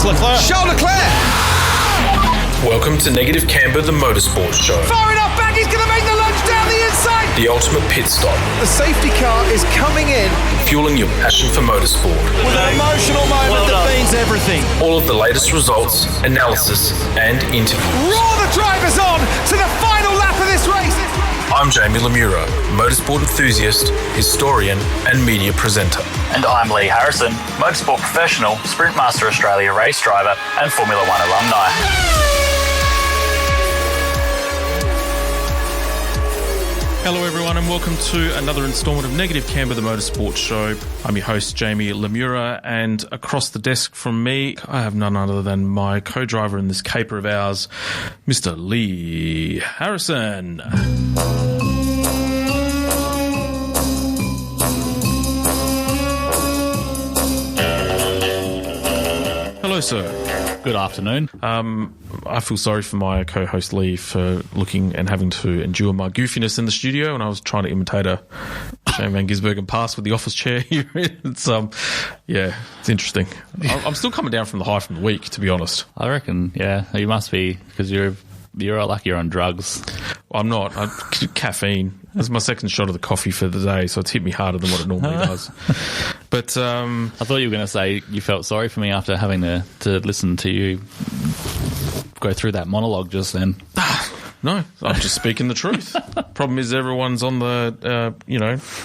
Leclerc. Shaula Claire. Welcome to Negative Camber, the Motorsport Show. Far enough back, he's going to make the lunge down the inside. The ultimate pit stop. The safety car is coming in. Fueling your passion for motorsport. With an emotional moment that means everything. All of the latest results, analysis, and interviews. Roar the drivers on to the final lap of this race. I'm Jamie Lemura, motorsport enthusiast, historian, and media presenter. And I'm Lee Harrison, motorsport professional, Sprintmaster Australia race driver, and Formula One alumni. Hello everyone and welcome to another instalment of Negative Camber, the Motorsport Show. I'm your host Jamie Lemura, and across the desk from me I have none other than my co-driver in this caper of ours, Mr. Lee Harrison. Hello sir. Good afternoon. I feel sorry for my co-host Lee for looking and having to endure my goofiness in the studio, and I was trying to imitate a Shane Van Gisbergen pass with the office chair here. It's it's interesting. I'm still coming down from the high from the week, to be honest. I reckon, yeah, you must be, because you're like you're on drugs. I'm not. Caffeine. That's my second shot of the coffee for the day, so it's hit me harder than what it normally does. But I thought you were going to say you felt sorry for me after having to listen to you go through that monologue just then. No, I'm just speaking the truth. Problem is everyone's on the,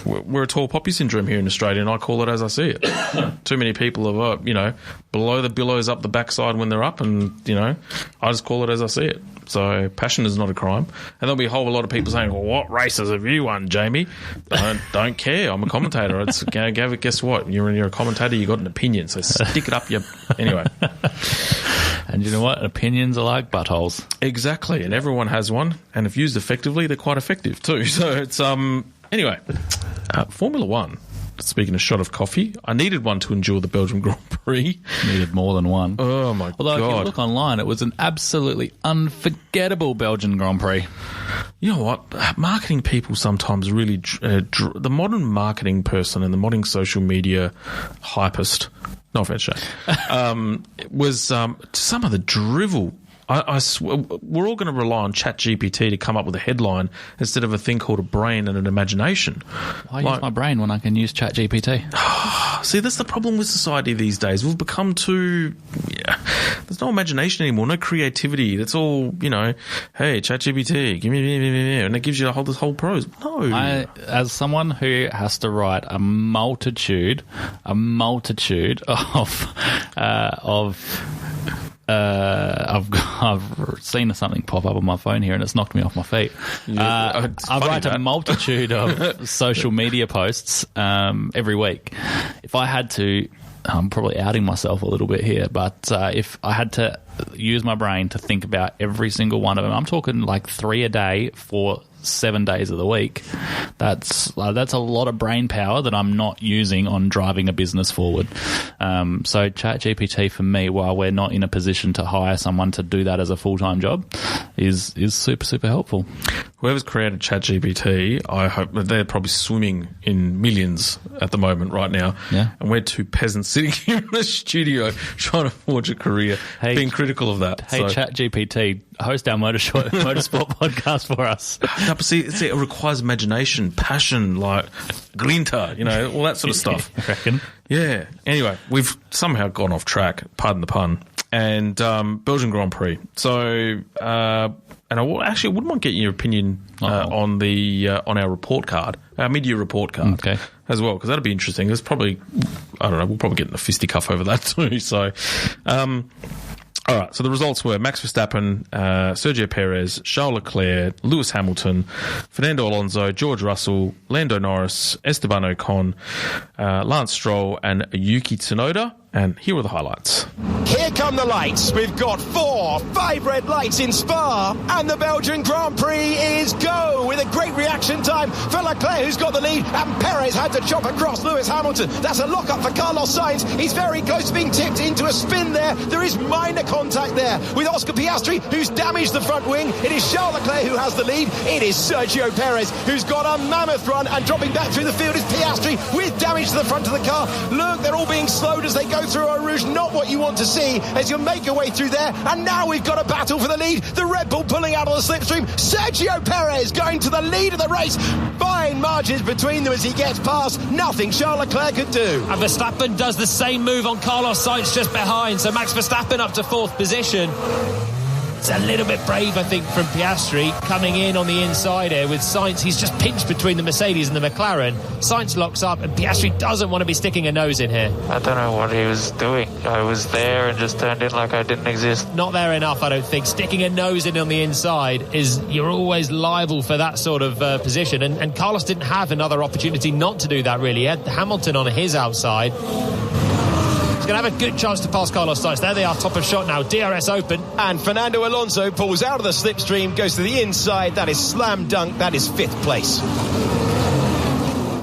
we're a tall poppy syndrome here in Australia, and I call it as I see it. Too many people are, below the billows up the backside when they're up, and, I just call it as I see it. So passion is not a crime. And there'll be a whole lot of people saying, well, what races have you won, Jamie? Don't care. I'm a commentator. Guess what? You're a commentator, you got an opinion, so stick it up your... Anyway. And you know what? Opinions are like buttholes. Exactly, and everyone has one, and if used effectively, they're quite effective too. So it's anyway, Formula One. Speaking of shot of coffee, I needed one to endure the Belgian Grand Prix. Needed more than one. Oh my God! Although if you look online, it was an absolutely unforgettable Belgian Grand Prix. You know what? Marketing people sometimes really the modern marketing person and the modern social media hypist. No offense, Shane. Was some of the drivel. I swear, we're all going to rely on ChatGPT to come up with a headline instead of a thing called a brain and an imagination. Why use my brain when I can use ChatGPT? See, that's the problem with society these days. We've become too... there's no imagination anymore, no creativity. That's all, hey, ChatGPT, give me... And it gives you this whole prose. No. As someone who has to write a multitude of I've seen something pop up on my phone here and it's knocked me off my feet. I write a multitude of social media posts every week. If I had to, I'm probably outing myself a little bit here, but if I had to use my brain to think about every single one of them, I'm talking like 3 a day for 7 days of the week. That's a lot of brain power that I'm not using on driving a business forward. So ChatGPT for me, while we're not in a position to hire someone to do that as a full-time job, is super, super helpful. Whoever's created ChatGPT, I hope that they're probably swimming in millions at the moment right now. Yeah. And we're two peasants sitting here in the studio trying to forge a career, being critical of that. Hey, ChatGPT, host our motorsport podcast for us. No, but see, it requires imagination, passion, like glinta, all that sort of stuff. I reckon. Yeah. Anyway, we've somehow gone off track, pardon the pun, and Belgian Grand Prix. So, and I wouldn't mind getting your opinion on our report card, our media report card, as well, because that'd be interesting. There's probably, I don't know, we'll probably get in a fisticuff over that too. So, all right, so the results were Max Verstappen, Sergio Perez, Shaula Claire, Lewis Hamilton, Fernando Alonso, George Russell, Lando Norris, Esteban Ocon, Lance Stroll, and Yuki Tsunoda. And here are the highlights. Here come the lights. We've got 5 red lights in Spa, and the Belgian Grand Prix is go with a great reaction time for Leclerc, who's got the lead, and Perez had to chop across Lewis Hamilton. That's a lock-up for Carlos Sainz. He's very close to being tipped into a spin there. There is minor contact there with Oscar Piastri, who's damaged the front wing. It is Shaula Claire who has the lead. It is Sergio Perez, who's got a mammoth run, and dropping back through the field is Piastri with damage to the front of the car. Look, they're all being slowed as they go go through Eau Rouge, not what you want to see as you make your way through there. And now we've got a battle for the lead. The Red Bull pulling out of the slipstream. Sergio Perez going to the lead of the race. Fine margins between them as he gets past. Nothing Shaula Claire could do. And Verstappen does the same move on Carlos Sainz just behind. So Max Verstappen up to 4th position. It's a little bit brave, I think, from Piastri coming in on the inside here with Sainz. He's just pinched between the Mercedes and the McLaren. Sainz locks up and Piastri doesn't want to be sticking a nose in here. I don't know what he was doing. I was there and just turned in like I didn't exist. Not there enough, I don't think. Sticking a nose in on the inside is, you're always liable for that sort of position. And Carlos didn't have another opportunity not to do that, really. He had Hamilton on his outside. He's going to have a good chance to pass Carlos Sainz. There they are, top of shot now. DRS open. And Fernando Alonso pulls out of the slipstream, goes to the inside. That is slam dunk. That is 5th place.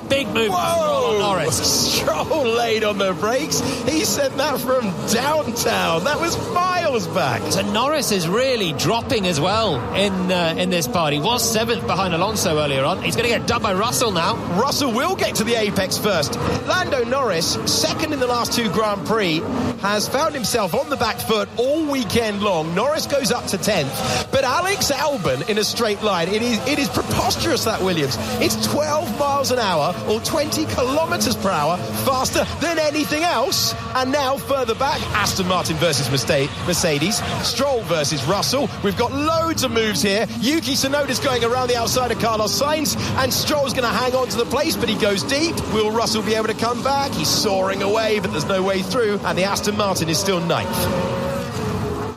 Big move. Whoa! Norris. Stroll laid on the brakes. He sent that from downtown. That was miles back. So Norris is really dropping as well in this part. He was 7th behind Alonso earlier on. He's going to get done by Russell now. Russell will get to the apex first. Lando Norris, 2nd in the last 2 Grand Prix, has found himself on the back foot all weekend long. Norris goes up to 10th. But Alex Albon in a straight line. It is preposterous, that Williams. It's 12 miles an hour or 20 kilometres per hour faster than anything else. And now further back, Aston Martin versus Mercedes, Stroll versus Russell. We've got loads of moves here. Yuki Tsunoda's going around the outside of Carlos Sainz, and Stroll's going to hang on to the place, but he goes deep. Will Russell be able to come back? He's soaring away, but there's no way through, and the Aston Martin is still 9th.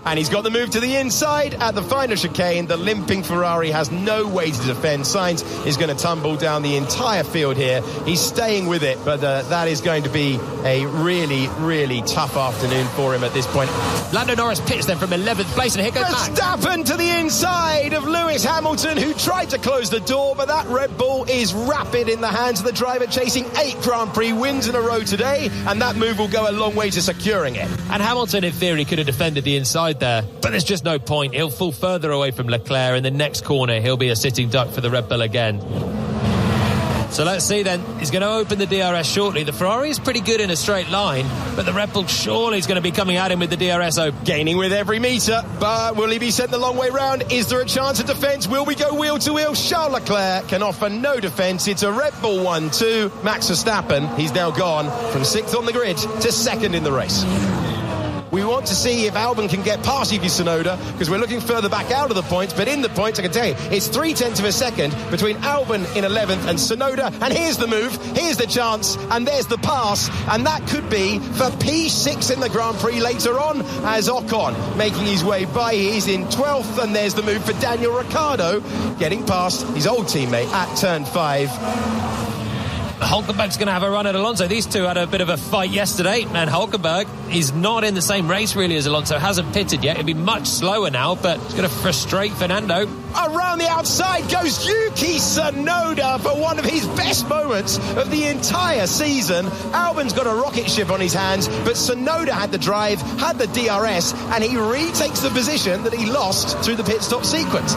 And he's got the move to the inside at the final chicane. The limping Ferrari has no way to defend. Sainz is going to tumble down the entire field here. He's staying with it, but that is going to be a really, really tough afternoon for him at this point. Lando Norris pits then from 11th place, and here goes Max. Verstappen to the inside of Lewis Hamilton, who tried to close the door, but that Red Bull is rapid in the hands of the driver, chasing 8 Grand Prix wins in a row today, and that move will go a long way to securing it. And Hamilton, in theory, could have defended the inside there, but there's just no point. He'll fall further away from Leclerc. In the next corner, he'll be a sitting duck for the Red Bull again. So let's see then. He's going to open the DRS shortly. The Ferrari is pretty good in a straight line, but the Red Bull surely is going to be coming at him with the DRS open. Gaining with every metre, but will he be sent the long way round? Is there a chance of defence? Will we go wheel to wheel? Shaula Claire can offer no defence. It's a Red Bull 1-2. Max Verstappen, he's now gone from 6th on the grid to 2nd in the race. We want to see if Albon can get past Yuki Tsunoda, because we're looking further back out of the points. But in the points, I can tell you, it's 0.3 of a second between Albon in 11th and Tsunoda. And here's the move, here's the chance, and there's the pass. And that could be for P6 in the Grand Prix later on, as Ocon making his way by. He's in 12th, and there's the move for Daniel Ricciardo, getting past his old teammate at turn 5. Hulkenberg's going to have a run at Alonso. These two had a bit of a fight yesterday, and Hulkenberg is not in the same race really as Alonso. Hasn't pitted yet. He'll be much slower now, but it's going to frustrate Fernando. Around the outside goes Yuki Tsunoda for one of his best moments of the entire season. Albon's got a rocket ship on his hands, but Tsunoda had the drive, had the DRS, and he retakes the position that he lost through the pit stop sequence.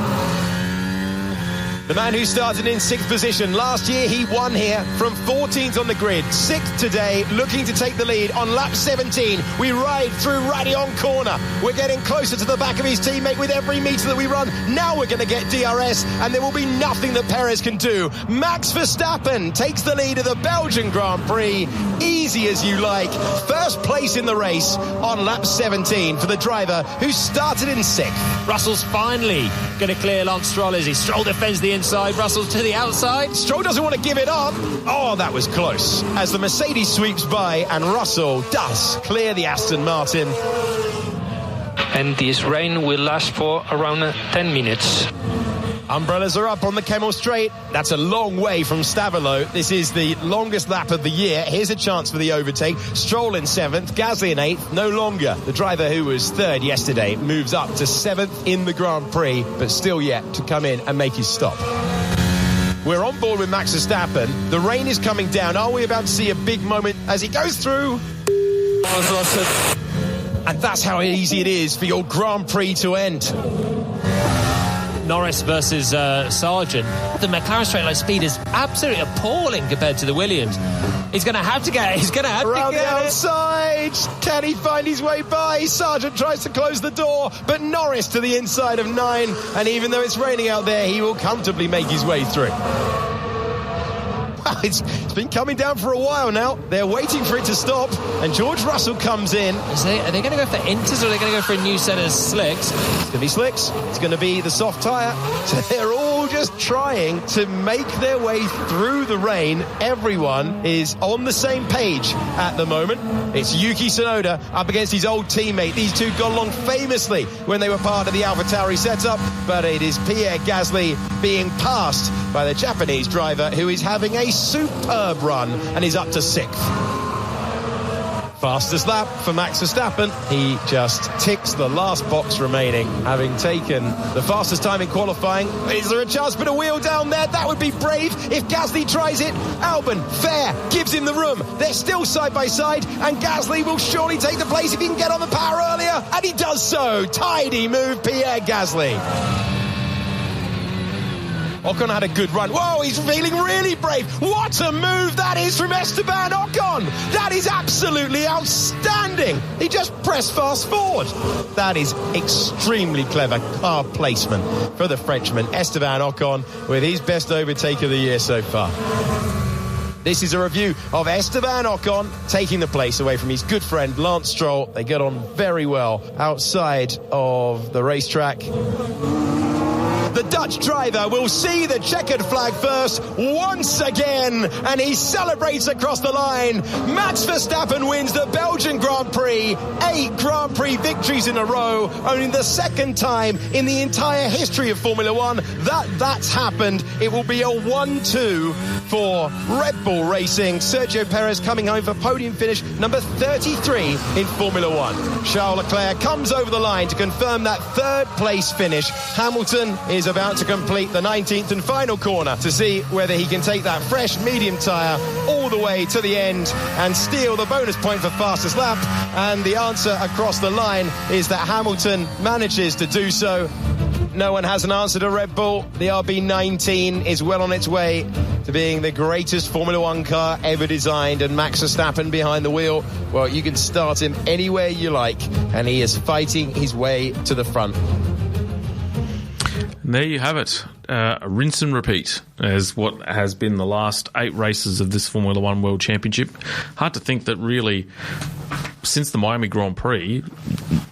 The man who started in 6th position last year, he won here from 14th on the grid. 6th today, looking to take the lead on lap 17. We ride through Raidillon corner. We're getting closer to the back of his teammate with every metre that we run. Now we're going to get DRS, and there will be nothing that Perez can do. Max Verstappen takes the lead of the Belgian Grand Prix. Easy as you like. First place in the race on lap 17 for the driver who started in 6th. Russell's finally going to clear Lance Stroll as he Stroll defends the inside, Russell to the outside. Stroll doesn't want to give it up. Oh, that was close. As the Mercedes sweeps by and Russell does clear the Aston Martin. And this rain will last for around 10 minutes. Umbrellas are up on the Kemmel Straight. That's a long way from Stavelot. This is the longest lap of the year. Here's a chance for the overtake. Stroll in 7th, Gasly in 8th. No longer. The driver who was 3rd yesterday moves up to 7th in the Grand Prix, but still yet to come in and make his stop. We're on board with Max Verstappen. The rain is coming down. Are we about to see a big moment as he goes through? And that's how easy it is for your Grand Prix to end. Norris versus Sargent. The McLaren straight line speed is absolutely appalling compared to the Williams. He's going to have to get it. Around the outside. Can he find his way by? Sargent tries to close the door, but Norris to the inside of 9. And even though it's raining out there, he will comfortably make his way through. It's been coming down for a while now. They're waiting for it to stop, and George Russell comes in. Are they going to go for inters, or are they going to go for a new set of slicks? It's going to be slicks. It's going to be the soft tyre. So they're all just trying to make their way through the rain. Everyone is on the same page at the moment. It's Yuki Tsunoda up against his old teammate. These two got along famously when they were part of the AlphaTauri setup, but it is Pierre Gasly being passed by the Japanese driver, who is having a superb run and is up to 6th. Fastest lap for Max Verstappen. He just ticks the last box remaining, having taken the fastest time in qualifying. Is there a chance to put a wheel down there? That would be brave if Gasly tries it. Albon, fair, gives him the room. They're still side by side, and Gasly will surely take the place if he can get on the power earlier, and he does so. Tidy move, Pierre Gasly. Ocon had a good run. Whoa, he's feeling really brave. What a move that is from Esteban Ocon. That is absolutely outstanding. He just pressed fast forward. That is extremely clever car placement for the Frenchman, Esteban Ocon, with his best overtake of the year so far. This is a review of Esteban Ocon taking the place away from his good friend Lance Stroll. They get on very well outside of the racetrack. The Dutch driver will see the checkered flag first once again, and he celebrates across the line. Max Verstappen wins the Belgian Grand Prix. 8 Grand Prix victories in a row, only the second time in the entire history of Formula One that's happened. It will be a 1-2 for Red Bull Racing. Sergio Perez coming home for podium finish number 33 in Formula One. Shaula Claire comes over the line to confirm that third place finish. Hamilton is about to complete the 19th and final corner to see whether he can take that fresh medium tyre all the way to the end and steal the bonus point for fastest lap. And the answer across the line is that Hamilton manages to do so. No one has an answer to Red Bull. The RB19 is well on its way to being the greatest Formula One car ever designed, and Max Verstappen behind the wheel, well, you can start him anywhere you like, and he is fighting his way to the front. And there you have it. Rinse and repeat as what has been the last 8 races of this Formula One World Championship. Hard to think that really, since the Miami Grand Prix,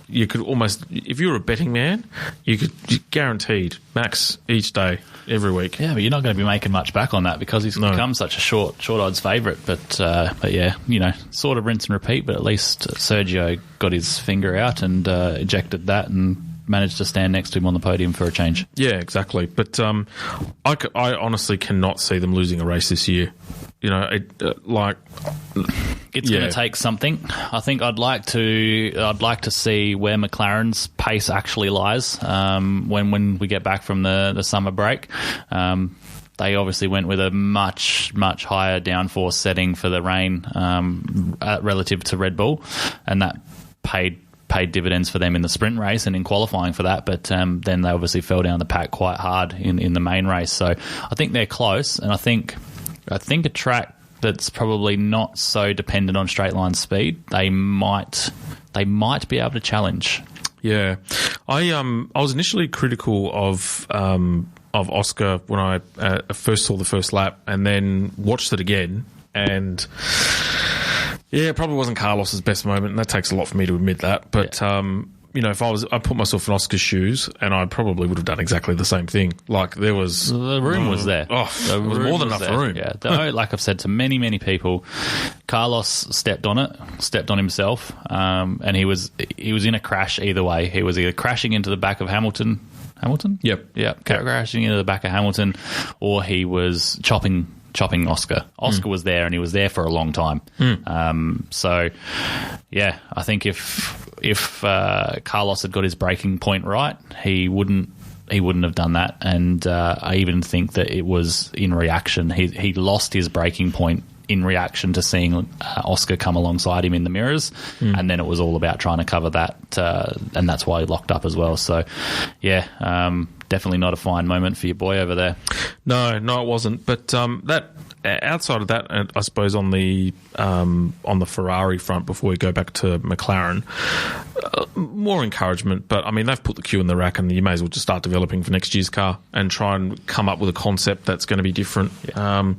you could almost, if you were a betting man, you could guaranteed Max each day, every week. Yeah, but you're not going to be making much back on that because he's become such a short odds favourite. But yeah, you know, sort of rinse and repeat. But at least Sergio got his finger out and ejected that and managed to stand next to him on the podium for a change. Yeah, exactly. But I honestly cannot see them losing a race this year. You know, it's going to take something. I think I'd like to see where McLaren's pace actually lies when we get back from the summer break. They obviously went with a much higher downforce setting for the rain relative to Red Bull, and that paid dividends for them in the sprint race and in qualifying for that, but then they obviously fell down the pack quite hard in the main race. So I think they're close, and I think a track that's probably not so dependent on straight line speed, they might be able to challenge. Yeah, I was initially critical of Oscar when I first saw the first lap, and then watched it again, and yeah, it probably wasn't Carlos's best moment, and that takes a lot for me to admit that. But you know, if I put myself in Oscar's shoes, and I probably would have done exactly the same thing. Like, there was the room was there. Oh, there was more than enough room. Yeah, like I've said to many people, Carlos stepped on himself, and he was in a crash either way. He was either crashing into the back of Hamilton. Yep. Crashing into the back of Hamilton, or he was chopping Oscar. Oscar was there, and he was there for a long time. So, yeah, I think if Carlos had got his braking point right, he wouldn't have done that. And I even think that it was in reaction. He lost his braking point in reaction to seeing Oscar come alongside him in the mirrors, and then it was all about trying to cover that, and that's why he locked up as well. So, yeah, definitely not a fine moment for your boy over there. No, it wasn't. But that outside of that, I suppose on the Ferrari front, before we go back to McLaren, more encouragement. But I mean, they've put the cue in the rack, and you may as well just start developing for next year's car and try and come up with a concept that's going to be different. Yeah.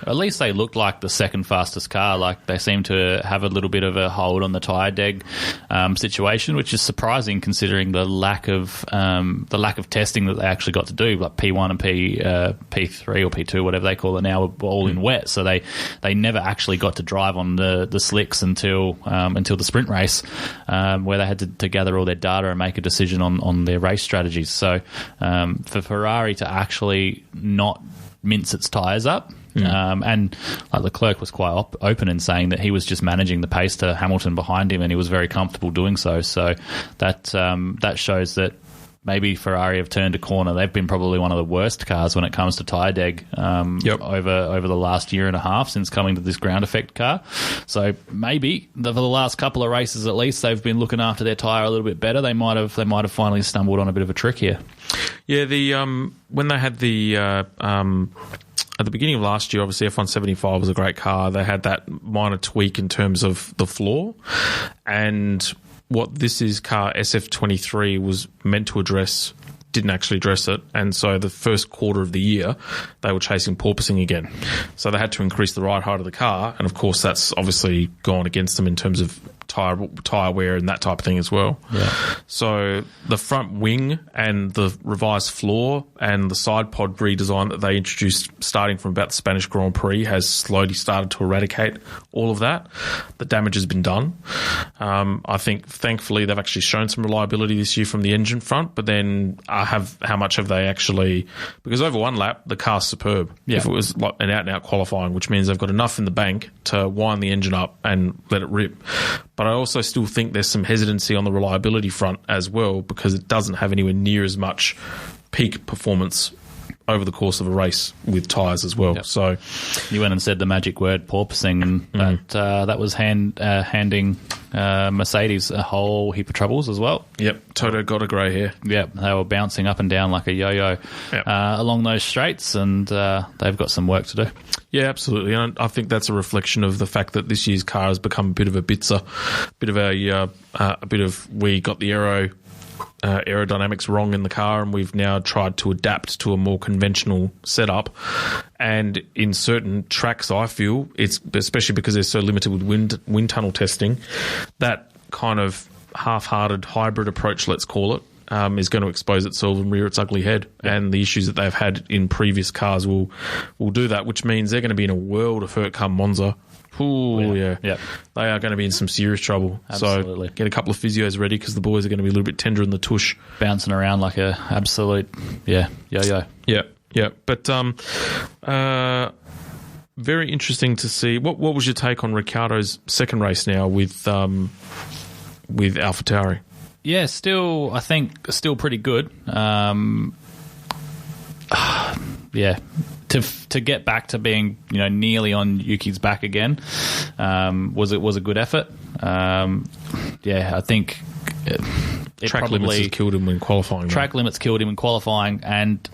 At least they look like the second fastest car. Like, they seem to have a little bit of a hold on the tyre deg situation, which is surprising considering the lack of testing that they actually got to do. Like P1 and P3 or P2, whatever they call it now, were all in wet, so they never actually got to drive on the slicks until the sprint race, where they had to gather all their data and make a decision on their race strategies. So for Ferrari to actually not mince its tyres up, and Leclerc was quite open in saying that he was just managing the pace to Hamilton behind him, and he was very comfortable doing so. So that shows that maybe Ferrari have turned a corner. They've been probably one of the worst cars when it comes to tyre deg over the last year and a half since coming to this ground effect car. So maybe for the last couple of races at least, they've been looking after their tyre a little bit better. They might have finally stumbled on a bit of a trick here. Yeah, when they had at the beginning of last year, obviously F175 was a great car. They had that minor tweak in terms of the floor, and what this is car SF23 was meant to address didn't actually address it, and so the first quarter of the year they were chasing porpoising again. So they had to increase the ride height of the car, and of course that's obviously gone against them in terms of tyre wear and that type of thing as well. Yeah. So the front wing and the revised floor and the side pod redesign that they introduced starting from about the Spanish Grand Prix has slowly started to eradicate all of that. The damage has been done. I think thankfully they've actually shown some reliability this year from the engine front, but then how much have they actually, because over one lap the car's superb. Yeah. If it was like an out and out qualifying, which means they've got enough in the bank to wind the engine up and let it rip. But I also still think there's some hesitancy on the reliability front as well, because it doesn't have anywhere near as much peak performance over the course of a race with tyres as well. Yep. So you went and said the magic word porpoising, and that was handing Mercedes a whole heap of troubles as well. Yep, Toto got a grey hair. Yep, they were bouncing up and down like a yo-yo along those straights, and they've got some work to do. Yeah, absolutely, and I think that's a reflection of the fact that this year's car has become a bit of a bitzer, a bit of we got the aerodynamics wrong in the car, and we've now tried to adapt to a more conventional setup. And in certain tracks, I feel it's especially because they're so limited with wind tunnel testing, that kind of half-hearted hybrid approach, let's call it, is going to expose itself and rear its ugly head. And the issues that they've had in previous cars will do that, which means they're going to be in a world of hurt come Monza. Ooh, yeah. Yep. They are going to be in some serious trouble. Absolutely. So get a couple of physios ready, because the boys are going to be a little bit tender in the tush. Bouncing around like a absolute, yo-yo. Yeah. But very interesting to see. What was your take on Ricciardo's second race now with AlphaTauri? Yeah, I think still pretty good. To get back to being nearly on Yuki's back again was a good effort. I think track limits killed him when qualifying. Track limits killed him in qualifying, and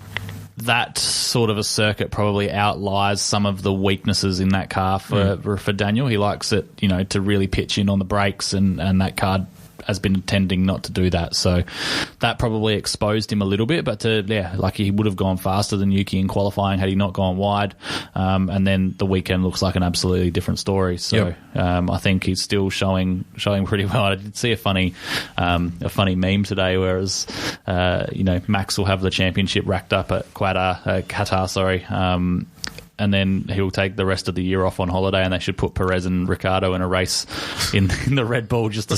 that sort of a circuit probably outlies some of the weaknesses in that car for Daniel. He likes it, to really pitch in on the brakes, and that car has been tending not to do that. So that probably exposed him a little bit, but he would have gone faster than Yuki in qualifying had he not gone wide. And then the weekend looks like an absolutely different story. So I think he's still showing pretty well. I did see a funny meme today, whereas Max will have the championship racked up at Qatar, and then he'll take the rest of the year off on holiday, and they should put Perez and Ricciardo in a race in the Red Bull, just a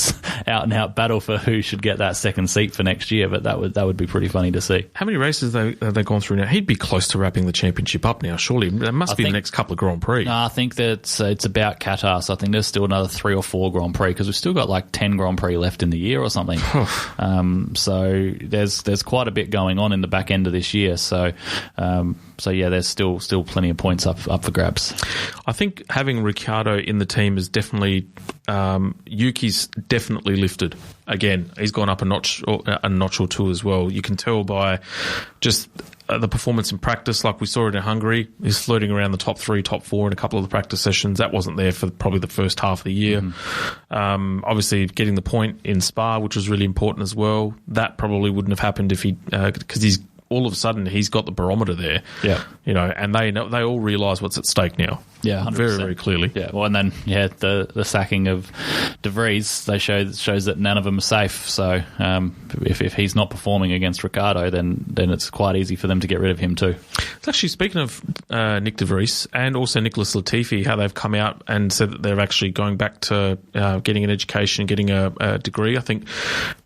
out-and-out battle for who should get that second seat for next year. But that would be pretty funny to see. How many races have they gone through now? He'd be close to wrapping the championship up now, surely. That must be the next couple of Grand Prix. No, I think that it's about Qatar, so I think there's still another 3 or 4 Grand Prix, because we've still got like 10 Grand Prix left in the year or something. So there's quite a bit going on in the back end of this year. So there's still plenty of points points up for grabs. I think having Ricciardo in the team is definitely Yuki's definitely lifted. Again, he's gone up a notch or two as well. You can tell by just the performance in practice, like we saw it in Hungary. He's floating around the top 3, top 4 in a couple of the practice sessions. That wasn't there for probably the first half of the year. Obviously, getting the point in Spa, which was really important as well. That probably wouldn't have happened if because he's all of a sudden he's got the barometer there. Yeah, and they all realise what's at stake now. Yeah, 100%. Very, very clearly. Yeah, well, and then the sacking of De Vries, shows that none of them are safe. So if he's not performing against Ricciardo, then it's quite easy for them to get rid of him too. It's actually, speaking of Nick De Vries and also Nicholas Latifi, how they've come out and said that they're actually going back to getting an education, getting a degree. I think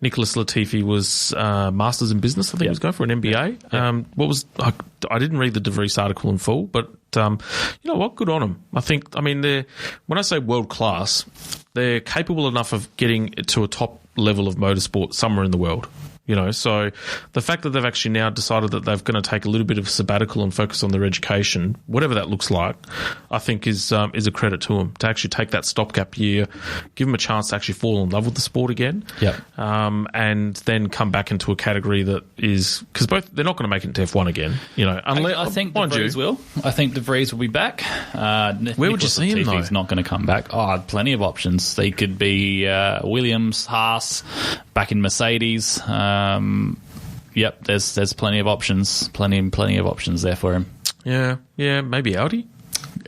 Nicholas Latifi was Masters in Business. I think he was going for an MBA. I didn't read the De Vries article in full, but you know what? Good on them. When I say world class, they're capable enough of getting to a top level of motorsport somewhere in the world. So the fact that they've actually now decided that they're going to take a little bit of sabbatical and focus on their education, whatever that looks like, I think is a credit to them to actually take that stopgap year, give them a chance to actually fall in love with the sport again, and then come back into a category that is, because they're not going to make it to F1 again. I think De Vries will. I think De Vries will be back. Where would you see him though? He's not going to come back. Plenty of options. They could be Williams, Haas, back in Mercedes. There's plenty of options, plenty of options there for him. Yeah, maybe Audi.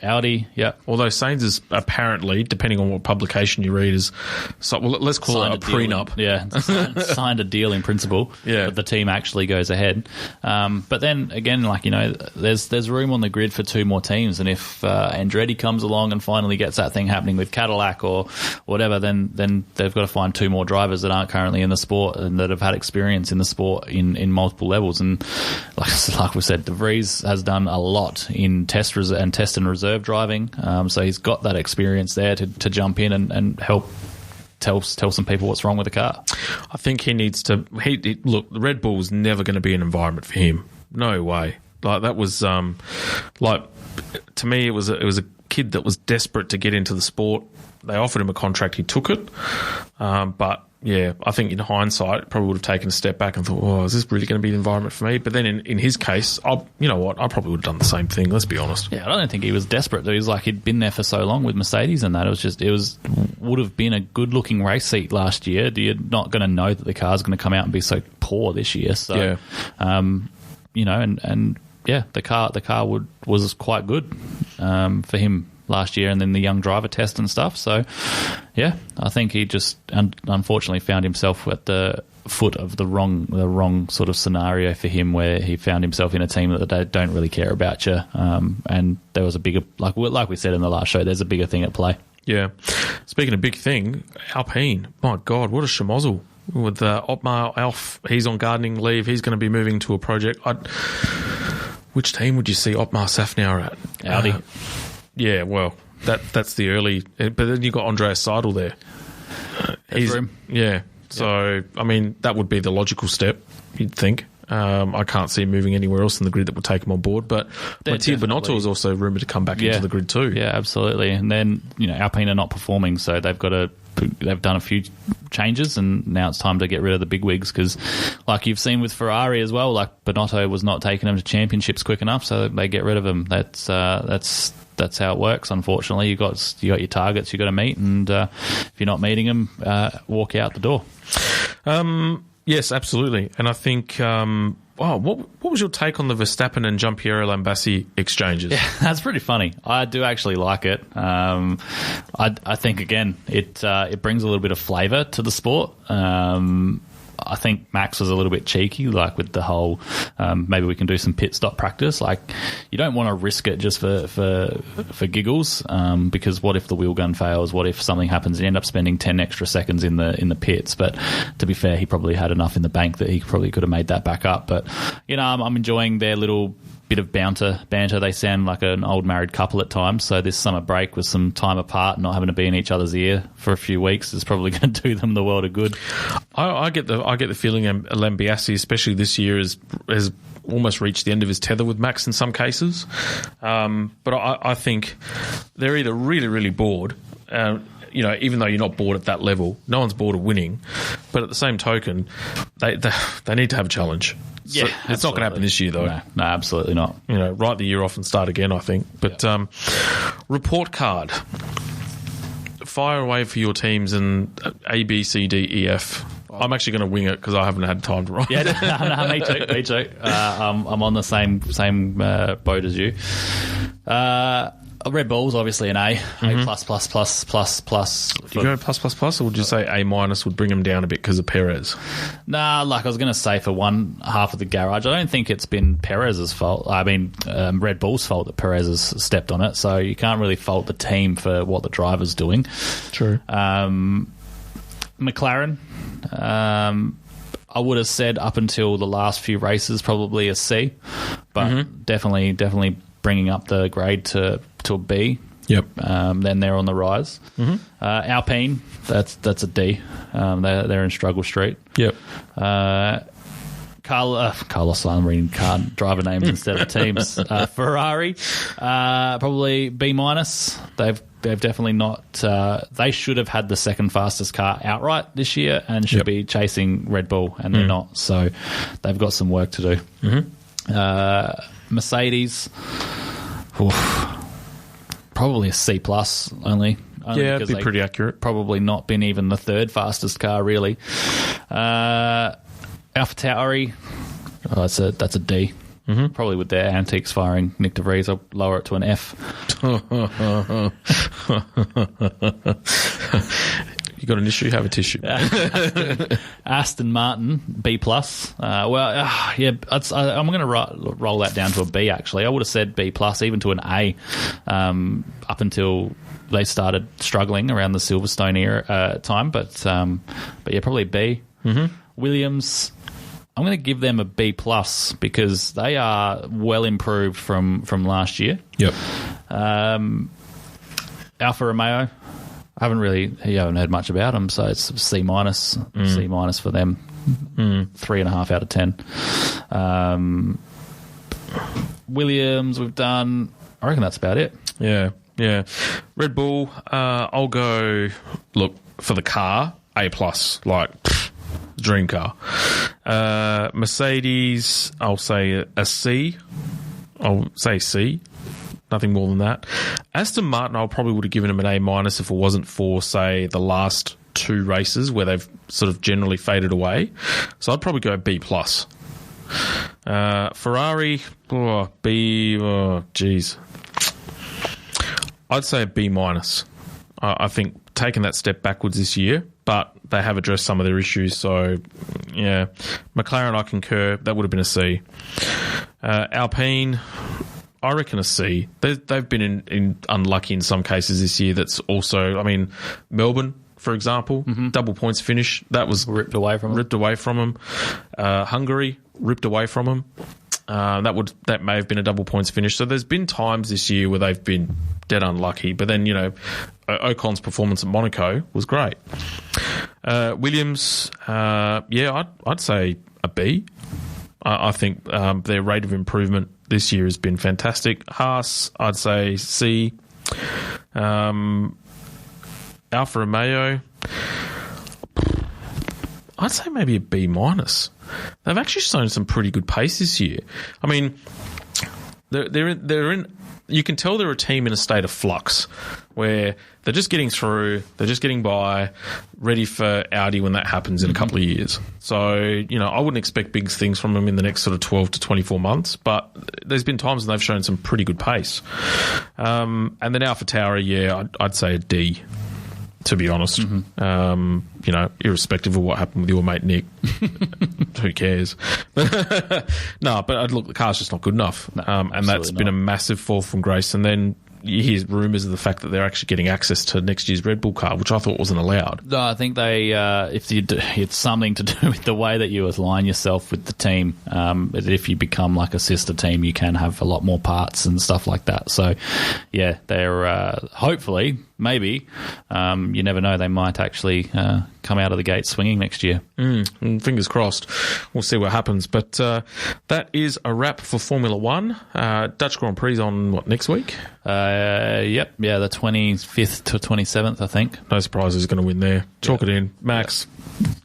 Although Sainz is apparently, depending on what publication you read, let's call it a prenup. Signed a deal in principle. But the team actually goes ahead. But then again, there's room on the grid for 2 more teams, and if Andretti comes along and finally gets that thing happening with Cadillac or whatever, then they've got to find 2 more drivers that aren't currently in the sport and that have had experience in the sport in multiple levels. And like we said, De Vries has done a lot in test and reserve driving, so he's got that experience there to jump in and help tell some people what's wrong with the car. I think he needs to. Look, the Red Bull was never going to be an environment for him. No way. That was to me, it was a kid that was desperate to get into the sport. They offered him a contract, he took it, but. Yeah, I think in hindsight, probably would have taken a step back and thought, is this really going to be the environment for me? But then in his case, you know what, I probably would have done the same thing, let's be honest. Yeah, I don't think he was desperate. He was he'd been there for so long with Mercedes and that. It would have been a good-looking race seat last year. You're not going to know that the car's going to come out and be so poor this year. So, the car was quite good for him last year, and then the young driver test and stuff. So, yeah, I think he just unfortunately found himself at the foot of the wrong sort of scenario for him, where he found himself in a team that they don't really care about you. And there was a bigger, like we said in the last show, there's a bigger thing at play. Yeah. Speaking of big thing, Alpine. My God, what a schmozzle. With Otmar Alf, he's on gardening leave. He's going to be moving to a project. Which team would you see Otmar Szafnauer at? Audi. Yeah, well, that's the early... But then you've got Andreas Seidel there. Yeah. So, I mean, that would be the logical step, you'd think. I can't see him moving anywhere else in the grid that would take him on board. But Mattia Binotto is also rumoured to come back into the grid too. Yeah, absolutely. And then, Alpine are not performing, so they've done a few changes, and now it's time to get rid of the big wigs, because like you've seen with Ferrari as well, like Binotto was not taking them to championships quick enough, so they get rid of him. That's how it works, unfortunately. You got your targets you got to meet, and if you're not meeting them, walk out the door. Yes, absolutely. And I think... what was your take on the Verstappen and Giampiero Lambassi exchanges? Yeah, that's pretty funny. I do actually like it. I think, again, it brings a little bit of flavour to the sport. I think Max was a little bit cheeky, like with the whole maybe we can do some pit stop practice. Like, you don't want to risk it just for giggles, because what if the wheel gun fails? What if something happens and you end up spending 10 extra seconds in the pits? But to be fair, he probably had enough in the bank that he probably could have made that back up. But I'm enjoying their little bit of banter. They sound like an old married couple at times. So this summer break with some time apart, not having to be in each other's ear for a few weeks, is probably going to do them the world of good. I get the feeling Piastri, especially this year, has almost reached the end of his tether with Max in some cases. But I think they're either really, really bored. Even though you're not bored at that level, no one's bored of winning. But at the same token, they need to have a challenge. Yeah, so it's not going to happen this year, though. No, absolutely not. Write the year off and start again, I think. But report card. Fire away for your teams in A, B, C, D, E, F. I'm actually going to wing it because I haven't had time to write. Yeah, no, me too. I'm on the same boat as you. Red Bull's obviously an A. A plus. Do you go plus, or would you say A minus would bring them down a bit because of Perez? Nah, like I was going to say, for one half of the garage, I don't think it's been Perez's fault. I mean, Red Bull's fault that Perez has stepped on it, so you can't really fault the team for what the driver's doing. True. McLaren, I would have said up until the last few races probably a C, but definitely bringing up the grade to a B. Yep. Then they're on the rise. Alpine, that's a D. They're in struggle street. Yep. Carlos, I'm reading driver names instead of teams. Ferrari, probably B minus. They've definitely not. They should have had the second fastest car outright this year and should be chasing Red Bull, and they're not. So they've got some work to do. Mercedes, probably a C plus only. Yeah, it'd be pretty accurate. Probably not been even the third fastest car, really. AlphaTauri, that's a D. Probably with their antiques firing Nick De Vries, I'll lower it to an F. You got an issue? Have a tissue. Aston Martin, B plus. I'm going to roll that down to a B. Actually, I would have said B plus, even to an A, up until they started struggling around the Silverstone era time. But yeah, probably B. Williams, I'm going to give them a B plus because they are well improved from last year. Yep. Alfa Romeo, you haven't heard much about them, so it's C minus. C minus for them. 3.5 out of 10. Williams, we've done. I reckon that's about it. Yeah. Red Bull, I'll go. Look, for the car, A plus, dream car. Mercedes, I'll say a C. I'll say C. Nothing more than that. Aston Martin, I probably would have given them an A minus if it wasn't for, say, the last two races where they've sort of generally faded away. So I'd probably go B plus. Ferrari, B. Geez, I'd say a B minus. I think taking that step backwards this year, but they have addressed some of their issues. So yeah, McLaren, I concur. That would have been a C. Alpine, I reckon a C. They've been in unlucky in some cases this year. That's also, I mean, Melbourne, for example, double points finish. That was ripped away from them. Hungary, ripped away from them. That may have been a double points finish. So there's been times this year where they've been dead unlucky. But then, Ocon's performance at Monaco was great. Williams, I'd say a B. I think their rate of improvement this year has been fantastic. Haas, I'd say C. Alfa Romeo, I'd say maybe a B minus. They've actually shown some pretty good pace this year. I mean, they're in. You can tell they're a team in a state of flux where they're just getting through, they're just getting by, ready for Audi when that happens in a couple of years. So, I wouldn't expect big things from them in the next sort of 12 to 24 months, but there's been times when they've shown some pretty good pace. And then AlphaTauri, I'd say a D, to be honest. Irrespective of what happened with your mate Nick. Who cares? No, but look, the car's just not good enough. And that's been a massive fall from grace. And then, you hear rumours of the fact that they're actually getting access to next year's Red Bull car, which I thought wasn't allowed. No, I think they, it's something to do with the way that you align yourself with the team. If you become like a sister team, you can have a lot more parts and stuff like that. So, yeah, they're hopefully, maybe, you never know, they might actually come out of the gate swinging next year. Fingers crossed. We'll see what happens. But that is a wrap for Formula One. Dutch Grand Prix on, what, next week? Yep. Yeah, the 25th to 27th, I think. No surprise who's going to win there. Chalk it in. Max.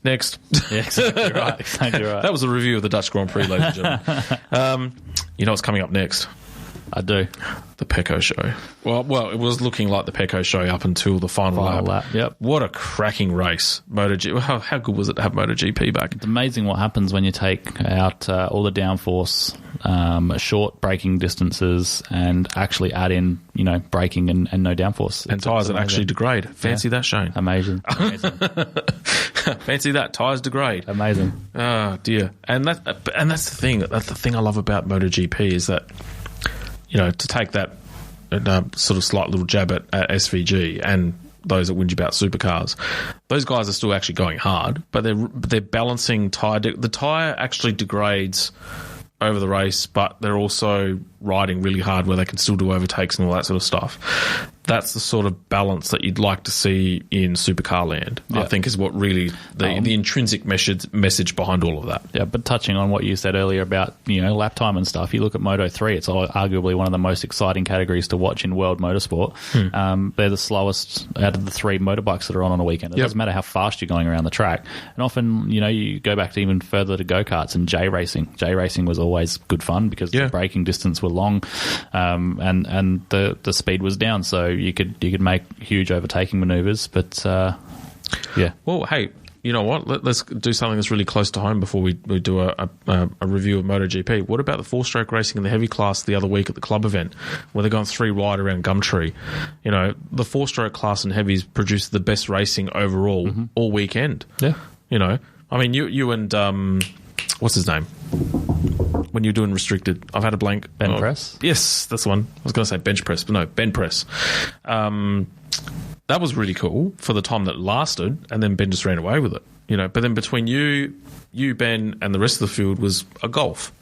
Next. Yeah, exactly right. Exactly right. That was a review of the Dutch Grand Prix, ladies and gentlemen. You know what's coming up next? I do. The Pecco Show. Well, it was looking like the Pecco Show up until the final lap. Yep. What a cracking race. MotoGP. How good was it to have MotoGP back? It's amazing what happens when you take out all the downforce, short braking distances, and actually add in, braking and no downforce. And tyres that actually degrade. Fancy that, Shane. Amazing. Fancy that. Tyres degrade. Amazing. Oh, dear. And that's the thing. That's the thing I love about MotoGP is that, to take that sort of slight little jab at SVG and those that whinge about supercars, those guys are still actually going hard, but they're balancing tyre. The tyre actually degrades over the race, but they're also riding really hard where they can still do overtakes and all that sort of stuff. That's the sort of balance that you'd like to see in supercar land, I think, is what really the intrinsic message behind all of that. Yeah, but touching on what you said earlier about, lap time and stuff, you look at Moto3, it's arguably one of the most exciting categories to watch in world motorsport. They're the slowest out of the three motorbikes that are on a weekend. It doesn't matter how fast you're going around the track. And often, you go back to even further to go-karts and J-racing. J-racing was always good fun because the braking distance were long and the speed was down, so you could make huge overtaking manoeuvres, but yeah. Well, hey, you know what? Let's do something that's really close to home before we do a review of MotoGP. What about the four-stroke racing in the heavy class the other week at the club event, where they're going three wide around Gumtree? The four-stroke class in heavies produced the best racing overall all weekend. Yeah. I mean, you and what's his name? When you're doing restricted, I've had a blank. Ben Press? Yes, that's the one. I was going to say bench press, but no, Ben Press. That was really cool for the time that it lasted, and then Ben just ran away with it. But then between you, Ben, and the rest of the field was a golf.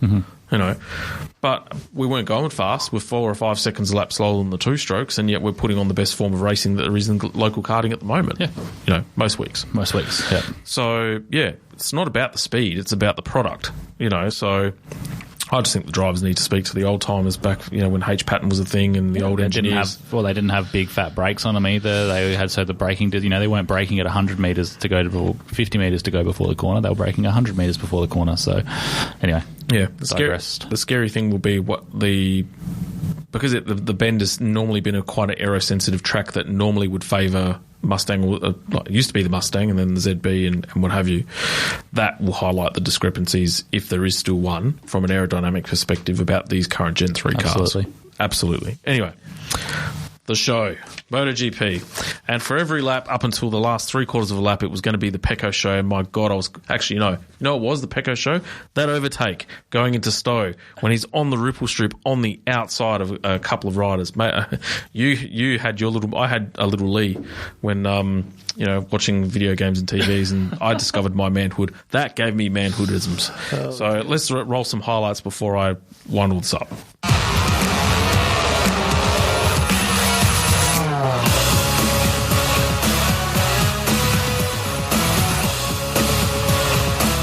But we weren't going fast. We're 4 or 5 seconds a lap slower than the two strokes, and yet we're putting on the best form of racing that there is in local karting at the moment. Yeah. Most weeks. Yeah. So, yeah, it's not about the speed, it's about the product. So I just think the drivers need to speak to the old timers back, when H pattern was a thing and the old engineers. They didn't have big fat brakes on them either. They had the braking did. They weren't braking at 100 metres to go to 50 metres to go before the corner. They were braking 100 metres before the corner. So anyway, yeah, the scary thing will be because the Bend has normally been quite an aero-sensitive track that normally would favour Mustang, it used to be the Mustang and then the ZB and what have you. That will highlight the discrepancies, if there is still one, from an aerodynamic perspective about these current Gen 3 cars. Absolutely. Anyway, the show, MotoGP. And for every lap up until the last three-quarters of a lap, it was going to be the Pecco Show. My God, I was actually, it was the Pecco Show. That overtake going into Stowe when he's on the ripple strip on the outside of a couple of riders. Mate, you had your little, I had a little Lee when, watching video games and TVs, and I discovered my manhood. That gave me manhoodisms. So let's roll some highlights before I wind all this up.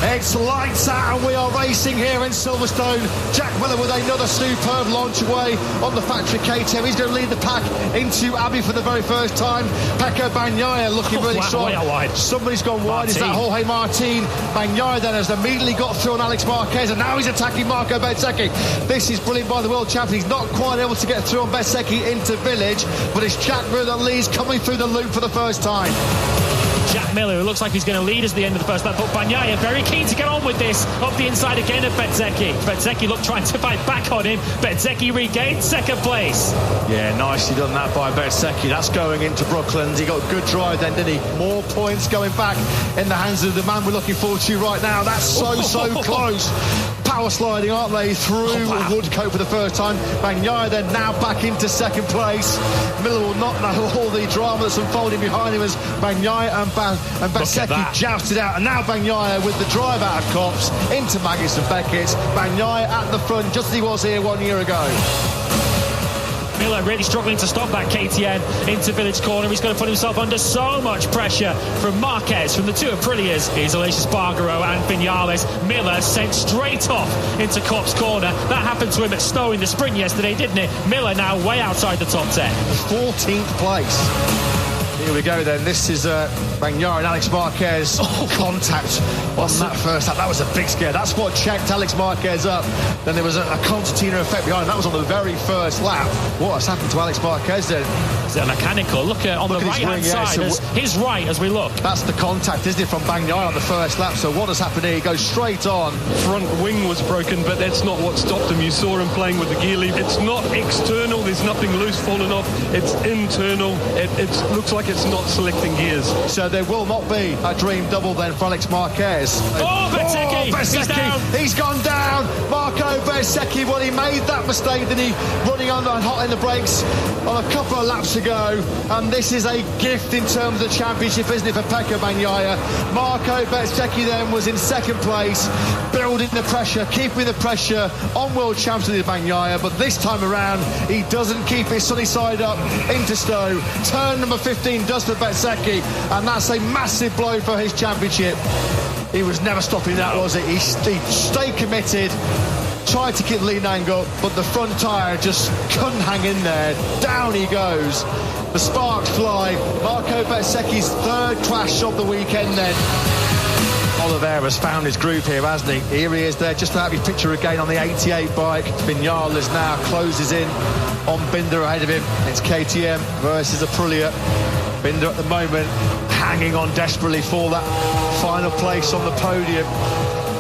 It's lights out and we are racing here in Silverstone. Jack Miller with another superb launch away on the factory KTM. He's going to lead the pack into Abbey for the very first time. Pecco Bagnaia looking really strong. Somebody's gone wide. Is that Jorge Martin? Bagnaia then has immediately got through on Alex Marquez, and now he's attacking Marco Bezzecchi. This is brilliant by the world champion. He's not quite able to get through on Bezzecchi into Village, but it's Jack Miller that leads coming through the loop for the first time. Jack Miller, who looks like he's going to lead us at the end of the first lap, but Bagnaia very keen to get on with this. Up the inside again of Bezzecchi. Bezzecchi trying to fight back on him. Bezzecchi regains second place. Yeah, nicely done that by Bezzecchi. That's going into Brooklands. He got a good drive then, didn't he? More points going back in the hands of the man we're looking forward to right now. That's so close. power sliding, aren't they, through Woodcote for the first time. Bagnaia then now back into second place. Miller will not know all the drama that's unfolding behind him as Bagnaia and Bezzecchi jousted out. And now Bagnaia with the drive out of Copse into Maggis and Beckett. Bagnaia at the front just as he was here 1 year ago. Miller really struggling to stop that KTM into Village Corner. He's going to put himself under so much pressure from Marquez, from the two Aprilias. Here's Aleix Espargaro and Vinales. Miller sent straight off into Copse Corner. That happened to him at Stowe in the sprint yesterday, didn't it? Miller now way outside the top 10. 14th place. Here we go then. This is Bagnaia and Alex Marquez. Contact on that first lap. That was a big scare. That's what checked Alex Marquez up. Then there was a concertina effect behind. That was on the very first lap. What has happened to Alex Marquez then? Is it mechanical? Look at on the right-hand side. His right as we look. That's the contact, isn't it, from Bagnaia on the first lap. So what has happened here? He goes straight on. Front wing was broken, but that's not what stopped him. You saw him playing with the gear lever. It's not external. There's nothing loose falling off. It's internal. It looks like it's not selecting gears. So there will not be a dream double then for Alex Marquez. Oh, Bezzecchi! He's down. He's gone down. Marco Bezzecchi, well, he made that mistake, didn't he? Running on and hot in the brakes on a couple of laps ago. And this is a gift in terms of the championship, isn't it, for Pecco Bagnaia? Marco Bezzecchi then was in second place, building the pressure, keeping the pressure on world champion Bagnaia. But this time around, he doesn't keep his sunny side up into Stowe. Turn number 15 does for Bezzecchi, and that's a massive blow for his championship. He was never stopping that, was it? He stayed committed, tried to keep the lead angle, but the front tyre just couldn't hang in there. Down he goes. The sparks fly. Marco Bezzecchi's third crash of the weekend then. Oliveira's found his groove here, hasn't he? Here he is there, just to have his picture again on the 88 bike. Vinales now closes in on Binder ahead of him. It's KTM versus Aprilia. Binder at the moment hanging on desperately for that final place on the podium.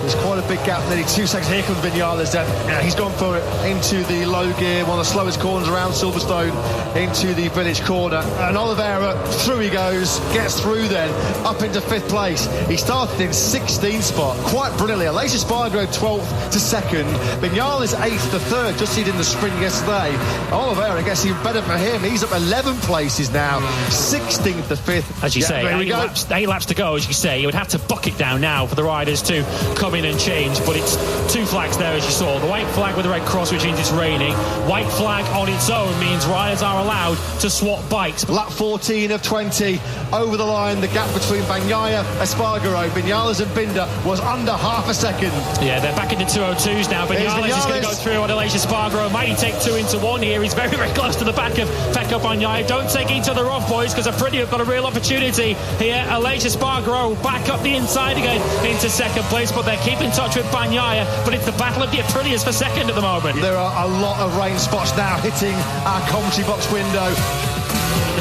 There's quite a big gap, nearly 2 seconds. Here comes Vinales then. Yeah, he's gone for it into the low gear, one of the slowest corners around Silverstone, into the Village Corner. And Oliveira, through he goes, gets through then, up into 5th place. He started in 16th spot, quite brilliantly. Aleix Espargaro 12th to 2nd. Vinales 8th to 3rd, just seen in the sprint yesterday. Oliveira, I guess even better for him. He's up 11 places now, 16th to 5th. As you say, there we go. 8 laps to go, as you say. You would have to bucket down now for the riders to come in and change, but it's 2 flags there, as you saw. The white flag with the red cross, which means it's raining. White flag on its own means riders are allowed to swap bikes. Lap 14 of 20 over the line. The gap between Bagnaia, Espargaro, Vinales and Binder was under half a second. Yeah, they're back into 202s now. Vinales is going to go through on Aleix Espargaro. Might he take 2 into 1 here? He's very, very close to the back of Pecco Bagnaia. Don't take each other off, boys, because Aprilia have got a real opportunity here. Aleix Espargaro back up the inside again into second place, but they're keeping touch with Bagnaia, but it's the battle of the Aprilias for second at the moment. There are a lot of rain spots now hitting our commentary box window.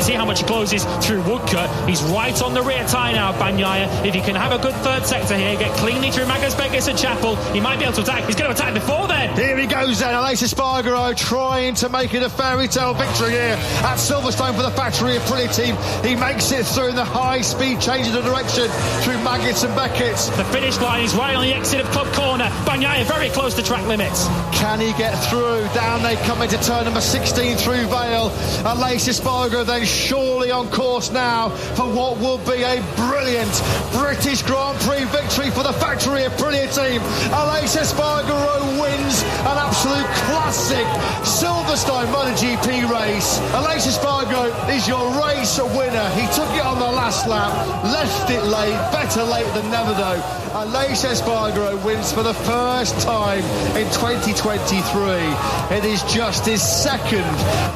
See how much he closes through Woodcote. He's right on the rear tyre now, Bagnaia. If he can have a good third sector here, get cleanly through Magnus Beckes and Chapel, he might be able to attack. He's going to attack before then. Here he goes then, Aleix Espargaro trying to make it a fairy tale victory here at Silverstone for the factory Aprilia team. He makes it through in the high speed, changes of direction through Maggotts and Beckett. The finish line is right on the exit of Club Corner. Bagnaia very close to track limits. Can he get through? Down they come into turn number 16 through Vale. Aleix Espargaro then surely on course now for what will be a brilliant British Grand Prix victory for the factory Aprilia team. Aleix Espargaro wins an absolute classic Silverstone MotoGP race. Aleix Espargaro is your race winner. He took it on the last lap, left it late, better late than never though. Aleix Espargaro wins for the first time in 2023. It is just his second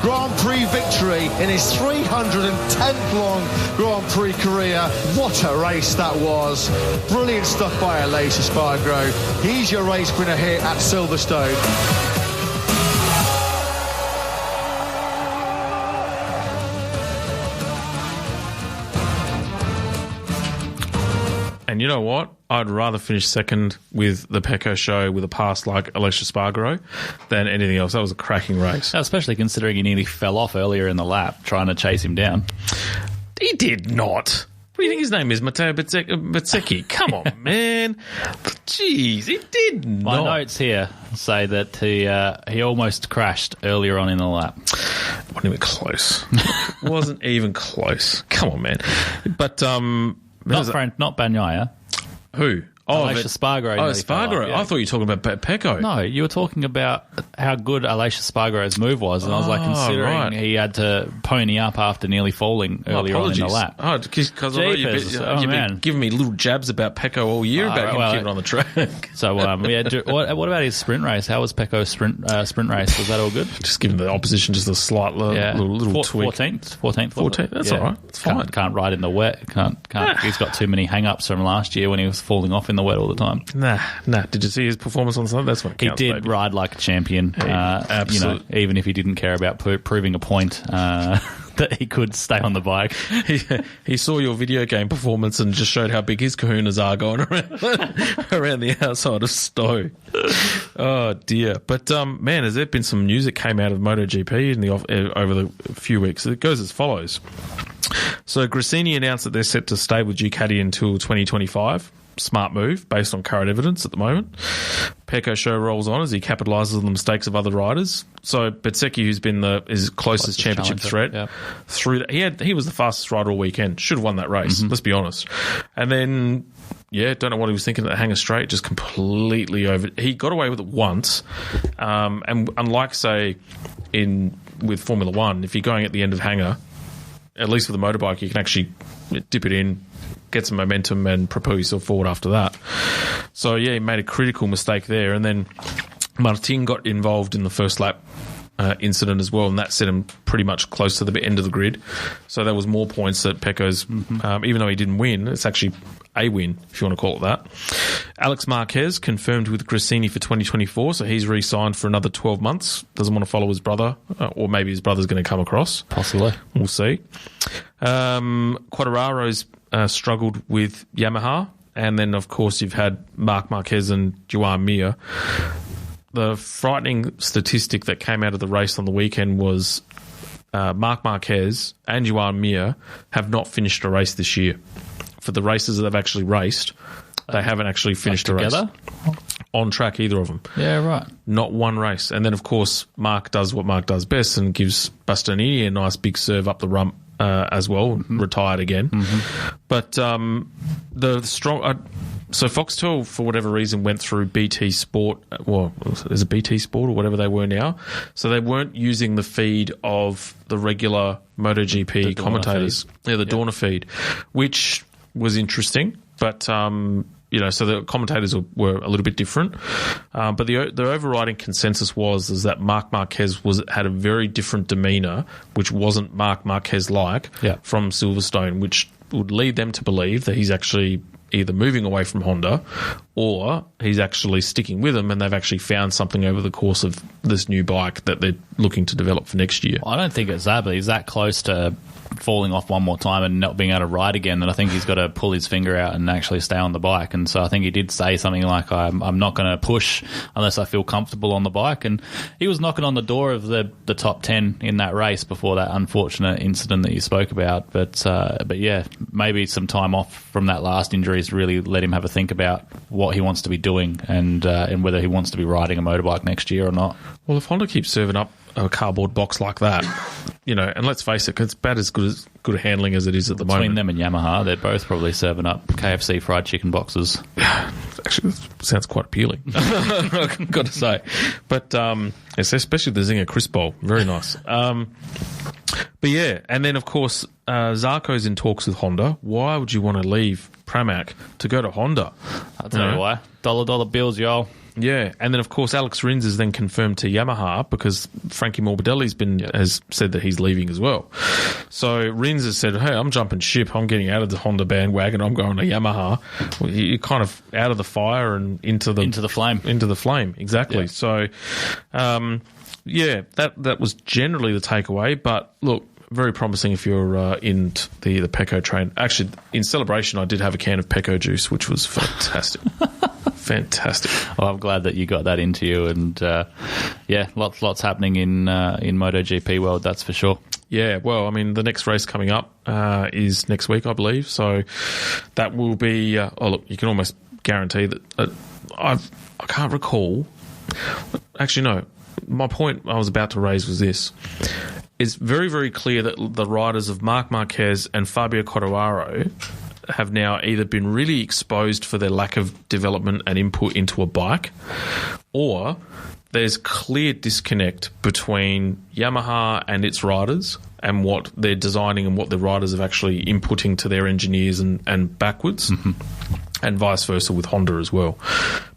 Grand Prix victory in his 310th long Grand Prix career. What a race that was. Brilliant stuff by Aleix Espargaro. He's your race winner here at Silverstone. And you know what? I'd rather finish second with the Pecco show with a pass like Aleix Espargaro than anything else. That was a cracking race. Especially considering he nearly fell off earlier in the lap trying to chase him down. He did not. do you think his name is? Matteo Bezzecchi? Come on, man. Jeez, he did not. My notes here say that he almost crashed earlier on in the lap. Wasn't even close. Wasn't even close. Come on, man. But not Bagnaia. Who? Aleix Espargaro. Oh, Espargaro. Yeah. I thought you were talking about Pecco. No, you were talking about how good Aleix Espargaro's move was, and I was like, considering he had to pony up after nearly falling earlier on in the lap. Oh, because I know you've been giving me little jabs about Pecco all year about him keeping on the track. So, what about his sprint race? How was Pecco's sprint race? Was that all good? Just giving the opposition just a slight little tweak. 14th. That's all right. It's fine. Can't ride in the wet. Can't. He's got too many hang-ups from last year when he was falling off in the wet all the time. Nah. Did you see his performance on Sunday? That's what counts, he did ride like a champion. Absolutely. Even if he didn't care about proving a point that he could stay on the bike. He saw your video game performance and just showed how big his kahunas are going around the outside of Stowe. Oh dear! But man, has there been some news that came out of MotoGP over the few weeks? It goes as follows. So Gresini announced that they're set to stay with Ducati until 2025. Smart move based on current evidence at the moment. Pecco show rolls on as he capitalises on the mistakes of other riders. So Bezzecchi, who's been his closest championship threat, through that, he was the fastest rider all weekend. Should have won that race. Let's be honest. And then don't know what he was thinking at the hangar straight. Just completely over. He got away with it once, and unlike say with Formula One, if you're going at the end of hangar, at least with a motorbike, you can actually dip it in, get some momentum and propel yourself forward after that. So, he made a critical mistake there. And then Martin got involved in the first lap incident as well, and that set him pretty much close to the end of the grid. So there was more points that Pecco's, even though he didn't win, it's actually a win, if you want to call it that. Alex Marquez confirmed with Gresini for 2024, so he's re-signed for another 12 months. Doesn't want to follow his brother, or maybe his brother's going to come across. Possibly. We'll see. Quartararo's struggled with Yamaha, and then, of course, you've had Marc Marquez and Joan Mir. The frightening statistic that came out of the race on the weekend was Marc Marquez and Joan Mir have not finished a race this year. For the races that they've actually raced, they haven't actually finished a race. On track, either of them. Yeah, right. Not one race. And then, of course, Marc does what Marc does best and gives Bastianini a nice big serve up the rump as well, retired again. But the strong... So Foxtel, for whatever reason, went through BT Sport. Well, is it BT Sport or whatever they were now? So they weren't using the feed of the regular MotoGP commentators. Feed. The Dorna feed, which was interesting. But, so the commentators were a little bit different. But the overriding consensus was that Marc Marquez had a very different demeanour, which wasn't Marc Marquez-like from Silverstone, which would lead them to believe that he's actually either moving away from Honda or he's actually sticking with them, and they've actually found something over the course of this new bike that they're looking to develop for next year. I don't think it's that, but he's that close to falling off one more time and not being able to ride again that I think he's got to pull his finger out and actually stay on the bike. And so I think he did say something like, I'm not going to push unless I feel comfortable on the bike. And he was knocking on the door of the top 10 in that race before that unfortunate incident that you spoke about. But yeah, maybe some time off from that last injury has really let him have a think about what he wants to be doing and whether he wants to be riding a motorbike next year or not. Well, if Honda keeps serving up a cardboard box like that, and let's face it, it's about as good handling as it is at the moment. Between them and Yamaha, they're both probably serving up KFC fried chicken boxes. Actually, that sounds quite appealing, I've got to say. But especially the Zinger Crisp Bowl, very nice. But yeah, and then of course Zarco's in talks with Honda. Why would you want to leave Pramac to go to Honda? I'll tell you why. $dollar bills, y'all. Yeah, and then of course Alex Rins is then confirmed to Yamaha because Frankie Morbidelli's has said that he's leaving as well. So Rins has said, "Hey, I'm jumping ship. I'm getting out of the Honda bandwagon. I'm going to Yamaha." Well, you're kind of out of the fire and into the flame. Into the flame, exactly. Yeah. So, that was generally the takeaway. But look, very promising if you're in the Pecco train. Actually, in celebration, I did have a can of Pecco juice, which was fantastic. Fantastic. Well, I'm glad that you got that into you, and lots happening in MotoGP world, that's for sure. Yeah, well, I mean, the next race coming up is next week, I believe. So that will be. Look, you can almost guarantee that. I can't recall. Actually, no. My point I was about to raise was this. It's very, very clear that the riders of Marc Marquez and Fabio Quartararo have now either been really exposed for their lack of development and input into a bike, or there's clear disconnect between Yamaha and its riders and what they're designing and what the riders are actually inputting to their engineers and backwards. Mm-hmm. And vice versa with Honda as well.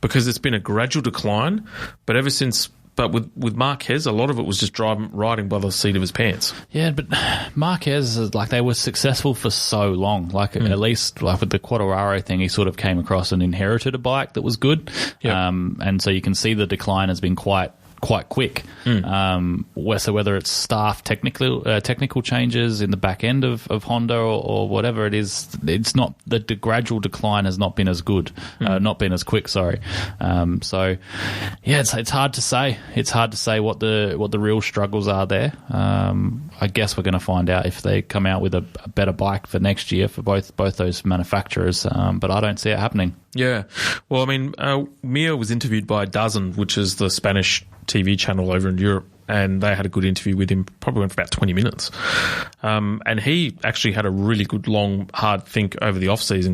Because it's been a gradual decline, but with Marquez, a lot of it was just riding by the seat of his pants. Yeah, but Marquez, they were successful for so long. At least with the Quartararo thing, he sort of came across and inherited a bike that was good. Yep. And so you can see the decline has been quite quick. So whether it's staff technical changes in the back end of Honda or whatever it is, it's not the gradual decline has not been as good, not been as quick. Sorry. So yeah, it's hard to say. It's hard to say what the real struggles are there. I guess we're going to find out if they come out with a better bike for next year for both those manufacturers. But I don't see it happening. Yeah. Well, I mean, Mir was interviewed by DAZN, which is the Spanish TV channel over in Europe, and they had a good interview with him, probably went for about 20 minutes. And he actually had a really good, long, hard think over the off-season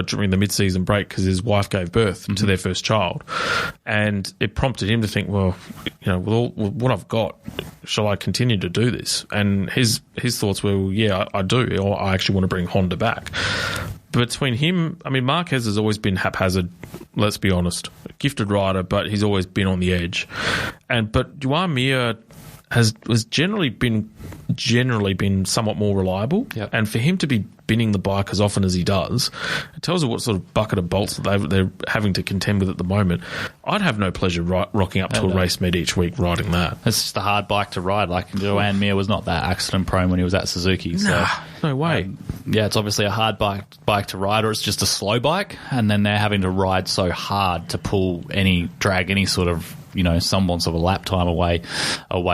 during the mid-season break, because his wife gave birth to their first child. And it prompted him to think, well, with what I've got, shall I continue to do this? And his thoughts were, well, yeah, I do. Or I actually want to bring Honda back. Between him, I mean, Marquez has always been haphazard, let's be honest. Gifted rider, but he's always been on the edge. But Joan Mir has generally been somewhat more reliable. Yep. And for him to be binning the bike as often as he does, it tells you what sort of bucket of bolts that they're having to contend with at the moment. I'd have no pleasure rocking up to a race meet each week riding that. It's just a hard bike to ride. Like, Joan Mir was not that accident prone when he was at Suzuki. So, no way. It's obviously a hard bike to ride, or it's just a slow bike, and then they're having to ride so hard to drag any sort of semblance of a lap time away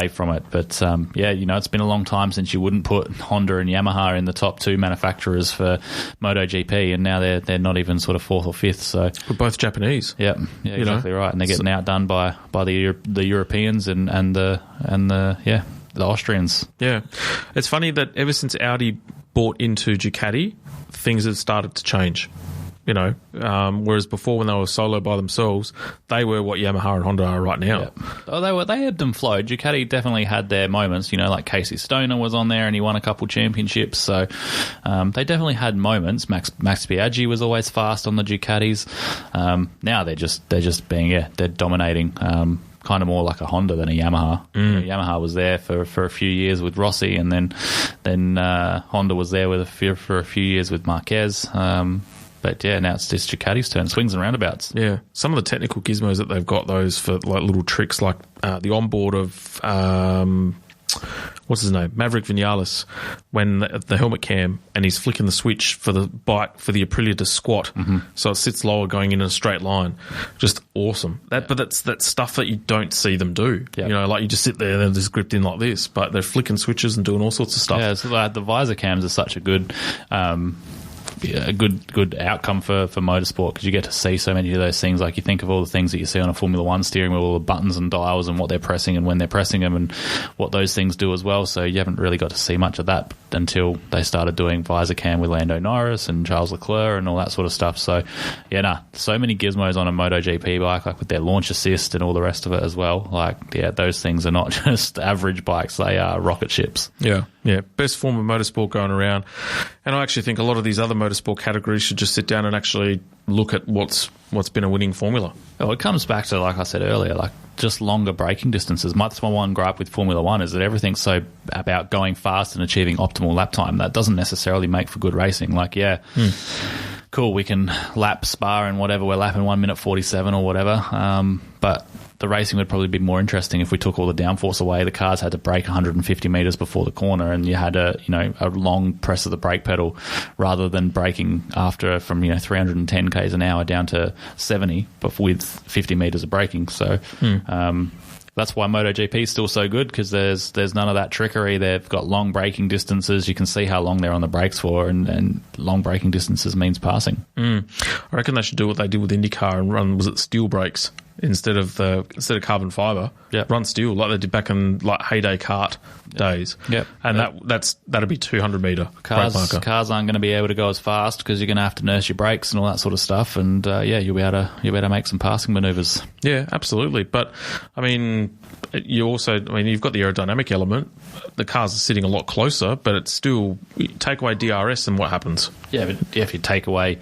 from it. But it's been a long time since you wouldn't put Honda and Yamaha in the top two manufacturers for MotoGP, and now they're not even sort of fourth or fifth. So we're both Japanese. Yeah, exactly right. And they're getting outdone by the Europeans and the Austrians. Yeah, it's funny that ever since Audi bought into Ducati, things have started to change. Whereas before, when they were solo by themselves, they were what Yamaha and Honda are right now. Yep. Oh, they ebbed and flowed. Ducati definitely had their moments. Like Casey Stoner was on there and he won a couple championships. So they definitely had moments. Max Biaggi was always fast on the Ducatis. Now they're just being they're dominating. Kind of more like a Honda than a Yamaha. Yamaha was there for a few years with Rossi, and then Honda was there for a few years with Marquez. But now it's just Ducati's turn. Swings and roundabouts. Yeah. Some of the technical gizmos that they've got, those for like little tricks, like the onboard of what's his name, Maverick Vinales, when the helmet cam and he's flicking the switch for the bike for the Aprilia to squat, so it sits lower going in a straight line. Just awesome. But that's stuff that you don't see them do. Yep. Like you just sit there and they're just gripped in like this, but they're flicking switches and doing all sorts of stuff. Yeah, so the visor cams are such a good good outcome for motorsport, because you get to see so many of those things. Like, you think of all the things that you see on a Formula One steering wheel, all the buttons and dials and what they're pressing and when they're pressing them and what those things do as well. So you haven't really got to see much of that until they started doing visor cam with Lando Norris and Charles Leclerc and all that sort of stuff. So so many gizmos on a MotoGP bike, like with their launch assist and all the rest of it as well. Like, those things are not just average bikes, they are rocket ships. Yeah, best form of motorsport going around. And I actually think a lot of these other motorsport categories should just sit down and actually look at what's been a winning formula. Well, it comes back to, like I said earlier, like just longer braking distances. That's my one gripe with Formula One, is that everything's so about going fast and achieving optimal lap time. That doesn't necessarily make for good racing. Like, cool, we can lap Spa and whatever, we're lapping 1 minute 47 or whatever. But the racing would probably be more interesting if we took all the downforce away. The cars had to brake 150 metres before the corner, and you had a long press of the brake pedal rather than braking after from 310 k's an hour down to 70, but with 50 metres of braking. So that's why MotoGP is still so good, because there's none of that trickery. They've got long braking distances. You can see how long they're on the brakes for, and long braking distances means passing. I reckon they should do what they did with IndyCar and run, was it steel brakes instead of carbon fibre? Yep. Run steel like they did back in like heyday kart days. Yep. And that'd be 200 metre brake marker. Cars aren't going to be able to go as fast because you're going to have to nurse your brakes and all that sort of stuff. And you'll be able to make some passing manoeuvres. Yeah, absolutely. But I mean, you've got the aerodynamic element. The cars are sitting a lot closer, but it's still, you take away DRS and what happens? Yeah, but if you take away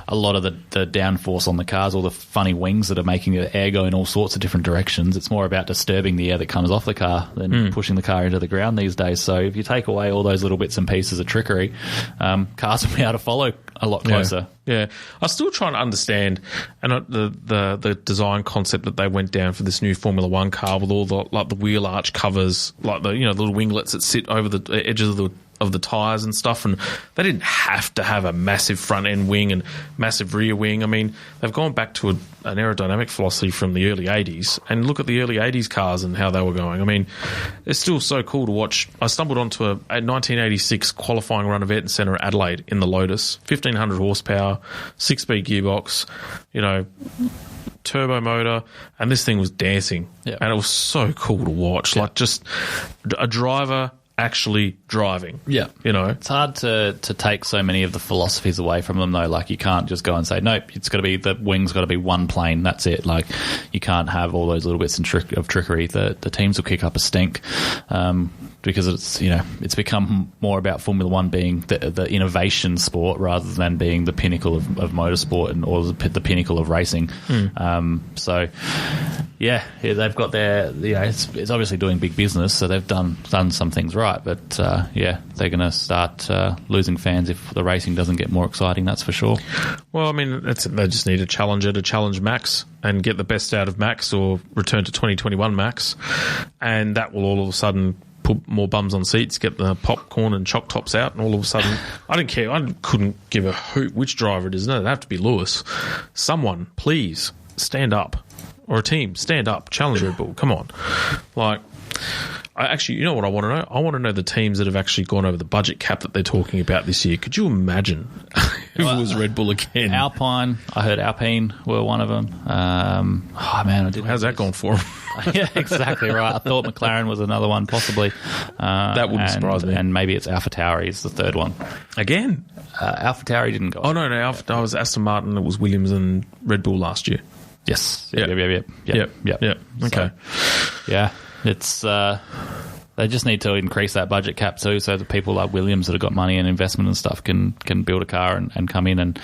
a lot of the downforce on the cars, all the funny wings that are making the air go in all sorts of different directions, it's more about disturbing the air that comes off the car than pushing the car into the ground these days. So if you take away all those little bits and pieces of trickery, cars will be able to follow a lot closer. Yeah. I'm still trying to understand the design concept that they went down for this new Formula One car with all the wheel arch covers, like the little winglets that sit over the edges of the tyres and stuff, and they didn't have to have a massive front end wing and massive rear wing. I mean, they've gone back to an aerodynamic philosophy from the early 80s, and look at the early 80s cars and how they were going. I mean, it's still so cool to watch. I stumbled onto a 1986 qualifying run of Ayrton Senna at Adelaide in the Lotus, 1500 horsepower, 6-speed gearbox, turbo motor, and this thing was dancing. Yep. And it was so cool to watch. Yep. Like, just a driver actually driving. Yeah. It's hard to take so many of the philosophies away from them, though. Like, you can't just go and say, nope, it's got to be, the wing's got to be one plane, that's it. Like, you can't have all those little bits of trickery. The teams will kick up a stink, because it's become more about Formula One being the innovation sport rather than being the pinnacle of motorsport or the pinnacle of racing. So yeah, they've got their, it's obviously doing big business, so they've done some things right. But they're going to start losing fans if the racing doesn't get more exciting, that's for sure. Well, I mean, they just need a challenger to challenge Max and get the best out of Max, or return to 2021 Max, and that will all of a sudden put more bums on seats, get the popcorn and choc tops out, and all of a sudden, I don't care. I couldn't give a hoot which driver it is. No, it'd have to be Lewis. Someone, please, stand up. Or a team, stand up, challenge Red Bull. Come on. Like, you know what I want to know? I want to know the teams that have actually gone over the budget cap that they're talking about this year. Could you imagine if it was Red Bull again? Alpine, I heard Alpine were one of them. How's that gone for them? Yeah, exactly right. I thought McLaren was another one, possibly. That wouldn't surprise me. And maybe it's AlphaTauri is the third one. Again? AlphaTauri didn't go. Oh, no, I was Aston Martin, it was Williams and Red Bull last year. Yes. Yep. Okay. So, it's they just need to increase that budget cap too, so that people like Williams that have got money and investment and stuff can build a car and come in, and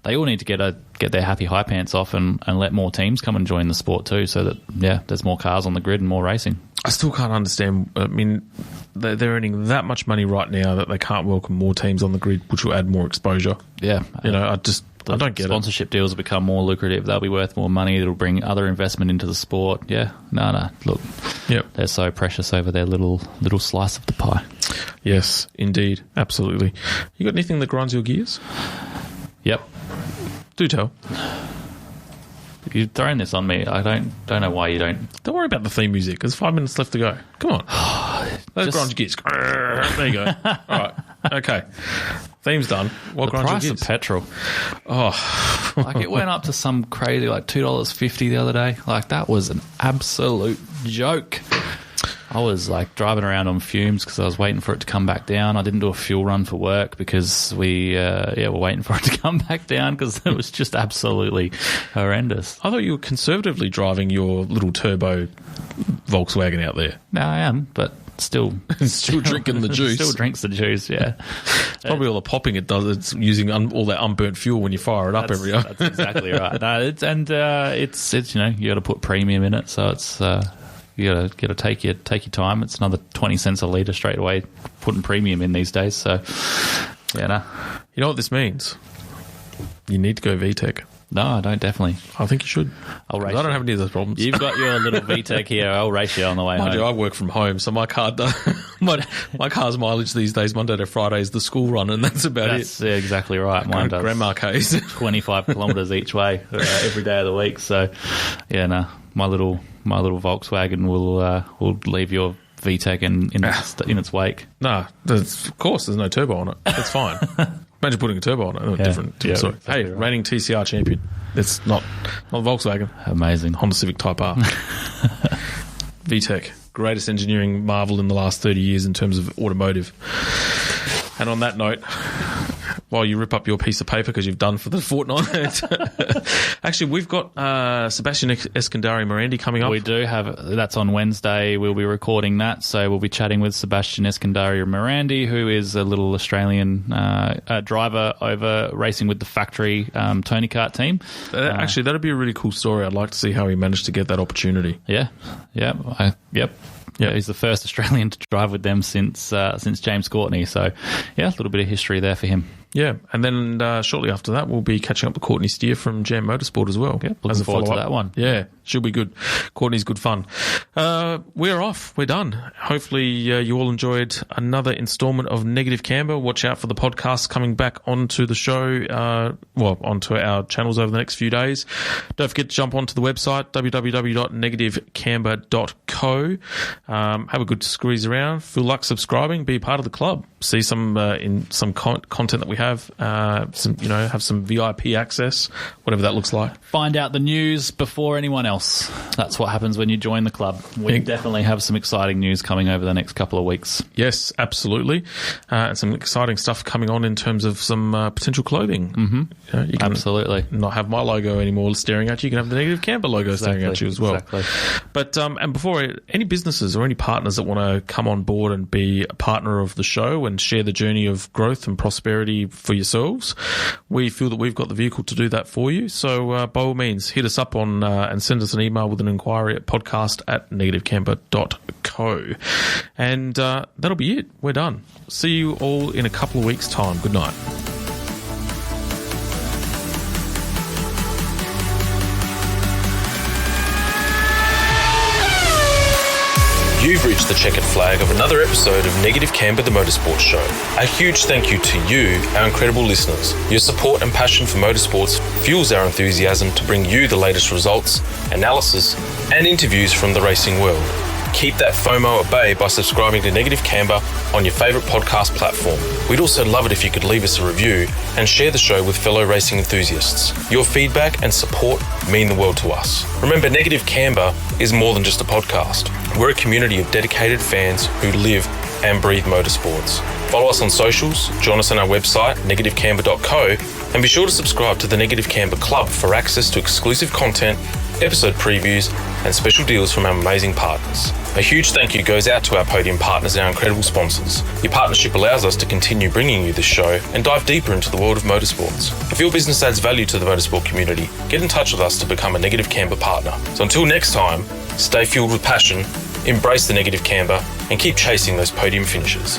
they all need to get their happy high pants off and let more teams come and join the sport too, so that there's more cars on the grid and more racing. I still can't understand. I mean, they're earning that much money right now that they can't welcome more teams on the grid, which will add more exposure. Yeah, I don't get it. Sponsorship deals will become more lucrative. They'll be worth more money. It'll bring other investment into the sport. Yeah, no. Look, they're so precious over their little slice of the pie. Yes, indeed, absolutely. You got anything that grinds your gears? Yep. Do tell. You've thrown this on me. I don't know why you don't. Don't worry about the theme music. There's 5 minutes left to go. Come on. Those grinds your gears. There you go. All right. Okay. Theme's done. What grinds your gears? The price of petrol. Oh. Like, it went up to some crazy, like $2.50 the other day. Like, that was an absolute joke. I was like driving around on fumes because I was waiting for it to come back down. I didn't do a fuel run for work because we were waiting for it to come back down because it was just absolutely horrendous. I thought you were conservatively driving your little turbo Volkswagen out there. No, I am, but still drinking the juice. Still drinks the juice, yeah. It's probably all the popping it does. It's using all that unburnt fuel when you fire it up every hour. That's exactly right. No, it's you got to put premium in it, so it's. You got to take your time. It's another 20 cents a litre straight away, putting premium in these days. So, You know what this means? You need to go VTEC. No, I don't, definitely. I think you should. I don't have any of those problems. You've got your little VTEC here, I'll race you on the way home. I work from home, so my car my car's mileage these days, Monday to Friday, is the school run, and that's about it. That's exactly right. Mine does. Grandma case. 25 kilometres each way every day of the week. So, yeah, no, my little Volkswagen will leave your VTEC in its wake. No, of course, there's no turbo on it. That's fine. Imagine putting a turbo on it. Different. Yeah, sorry. exactly Hey, reigning TCR champion. It's not Volkswagen. Amazing. Honda Civic Type R. VTEC. Greatest engineering marvel in the last 30 years in terms of automotive. And on that note, while you rip up your piece of paper because you've done for the fortnight, actually, we've got Sebastian Eskandari-Morandi coming up. We do have. That's on Wednesday. We'll be recording that. So we'll be chatting with Sebastian Eskandari-Morandi, who is a little Australian driver over racing with the factory Tony Kart team. Actually, that'd be a really cool story. I'd like to see how he managed to get that opportunity. Yeah. Yeah, he's the first Australian to drive with them since James Courtney. So, yeah, a little bit of history there for him. Yeah, and then shortly after that, we'll be catching up with Courtney Steer from Jam Motorsport as well. Yeah, looking forward to that one. Yeah, should be good. Courtney's good fun. We're off. We're done. Hopefully you all enjoyed another instalment of Negative Camber. Watch out for the podcast coming back onto the show, onto our channels over the next few days. Don't forget to jump onto the website, www.negativecamber.co. Have a good squeeze around. Feel like subscribing. Be a part of the club. See some in some content that we have. Have some VIP access, whatever that looks like. Find out the news before anyone else. That's what happens when you join the club. We definitely have some exciting news coming over the next couple of weeks. Yes, absolutely. And some exciting stuff coming on in terms of some potential clothing. Mm-hmm. You can absolutely not have my logo anymore staring at you. You can have the Negative Camber logo staring at you as well. Exactly. But and before any businesses or any partners that want to come on board and be a partner of the show and share the journey of growth and prosperity for yourselves, we feel that we've got the vehicle to do that for you. So by all means, hit us up on and send us an email with an inquiry at podcast@negativecamber.co. And that'll be it. We're done. See you all in a couple of weeks' time. Good night. You've reached the checkered flag of another episode of Negative Camber, the Motorsport Show. A huge thank you to you, our incredible listeners. Your support and passion for motorsports fuels our enthusiasm to bring you the latest results, analysis, and interviews from the racing world. Keep that FOMO at bay by subscribing to Negative Camber on your favourite podcast platform. We'd also love it if you could leave us a review and share the show with fellow racing enthusiasts. Your feedback and support mean the world to us. Remember, Negative Camber is more than just a podcast. We're a community of dedicated fans who live and breathe motorsports. Follow us on socials, join us on our website, negativecamber.co, and be sure to subscribe to the Negative Camber Club for access to exclusive content, episode previews, and special deals from our amazing partners. A huge thank you goes out to our podium partners and our incredible sponsors. Your partnership allows us to continue bringing you this show and dive deeper into the world of motorsports. If your business adds value to the motorsport community, get in touch with us to become a Negative Camber partner. So until next time, stay fueled with passion, embrace the Negative Camber, and keep chasing those podium finishes.